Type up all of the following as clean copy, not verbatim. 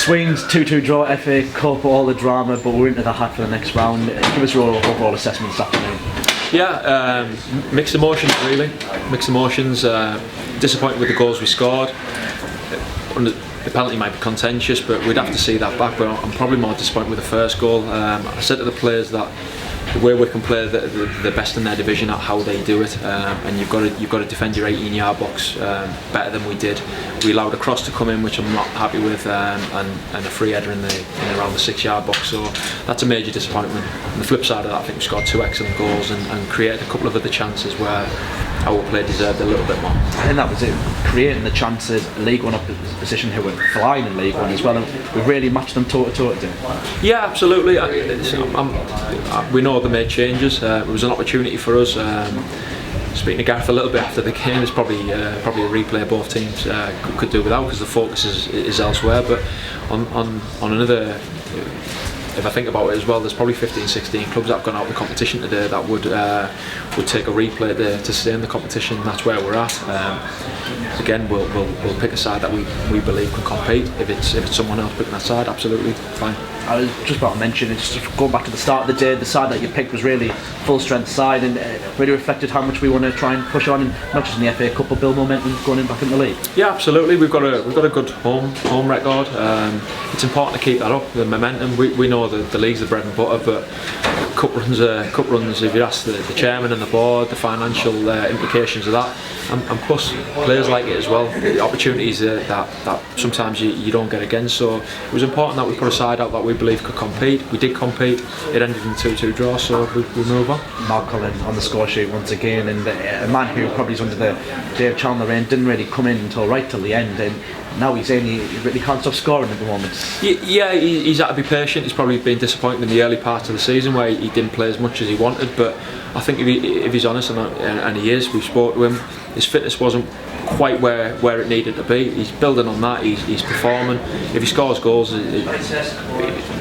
Sweeney's 2-2 draw, FA Cup, all the drama, but we're into the hat for the next round. Give us your overall assessment this afternoon. Yeah, mixed emotions really. Mixed emotions. Disappointed with the goals we scored. The penalty might be contentious, but we'd have to see that back. But I'm probably more disappointed with the first goal. I said to the players that the way Wycombe play, the best in their division at how they do it, and you've got to defend your 18-yard box better than we did. We allowed a cross to come in, which I'm not happy with, and a free header in around the 6-yard box. So that's a major disappointment. On the flip side of that, I think we scored 2 excellent goals and created a couple of other chances where our play deserved a little bit more. And that was it, creating the chances. League One opposition who were flying in League One as well, and we really matched them toe to toe today. Yeah, absolutely. We know they made changes. It was an opportunity for us. Speaking to Gareth a little bit after the game, there's probably a replay both teams could do without, because the focus is elsewhere. But on another, if I think about it as well, there's probably 15-16 clubs that have gone out of the competition today that would take a replay to stay in the competition. And that's where we're at. Again, we'll pick a side that we believe can compete. If it's someone else picking that side, absolutely fine. I was just about to mention, it's just going back to the start of the day, the side that you picked was really full strength side, and really reflected how much we want to try and push on, and not just in the FA Cup, but build momentum going in back in the league. Yeah, absolutely. We've got a good home record. It's important to keep that up, the momentum. We know the league's the bread and butter, but cup runs. If you ask the chairman and the board, the financial implications of that, and plus players like it as well, the opportunities that sometimes you don't get again. So it was important that we put a side out that we believe could compete. We did compete. It ended in a 2-2 draw, so we move on. Mark Cullen on the score sheet once again, and a man who probably is under the Dave Chandler reign, didn't really come in until right till the end, and now he's saying he really can't stop scoring at the moment. Yeah, he's had to be patient. He's probably been disappointed in the early part of the season where he didn't play as much as he wanted, but I think if he's honest, and he is, we spoke to him, his fitness wasn't quite where it needed to be. He's building on that, he's performing. If he scores goals,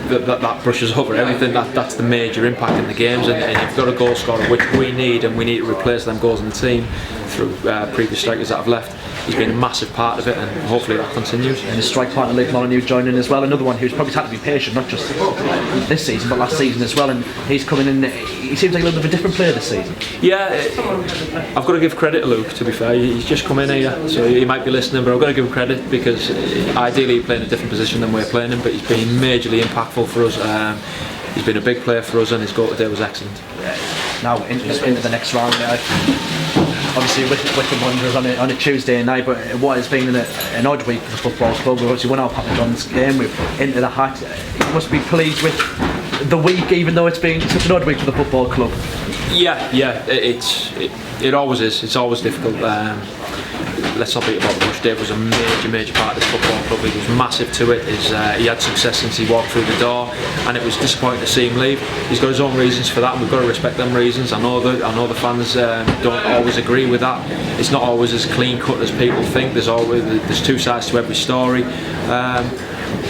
that brushes over everything. That's the major impact in the games, and you've got a goal scorer, which we need, and we need to replace them goals in the team through previous strikers that have left. He's been a massive part of it, and hopefully that continues. And his strike partner Luke Molyneux joining as well, another one who's probably had to be patient, not just this season but last season as well, and he's coming in. He seems like a little bit of a different player this season. Yeah, I've got to give credit to Luke, to be fair. He's just come in here, so he might be listening, but I've got to give him credit, because ideally he'd play in a different position than we're playing him, but he's been majorly impactful for us. He's been a big player for us, and his goal today was excellent. Now into the next round. Obviously Wycombe Wanderers on a Tuesday night, but what has been an odd week for the football club. We've obviously won our Papa John's game, we're into the hat. You must be pleased with the week, even though it's been such an odd week for the football club. Yeah, it always is. It's always difficult. Let's not beat about the bush. Dave was a major part of this football club. He was massive to it. He had success since he walked through the door, and it was disappointing to see him leave. He's got his own reasons for that, and we've got to respect them reasons. I know the fans don't always agree with that. It's not always as clean cut as people think. There's two sides to every story.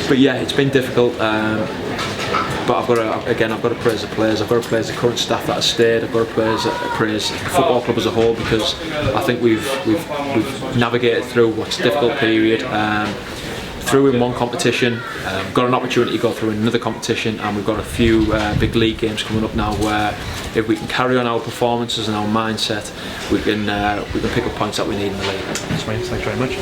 But yeah, it's been difficult. But I've got to praise the players. I've got to praise the current staff that have stayed. I've got to praise the football club as a whole, because I think we've navigated through what's a difficult period. Through in one competition, got an opportunity to go through another competition, and we've got a few big league games coming up now where if we can carry on our performances and our mindset, we can pick up points that we need in the league. Thanks very much.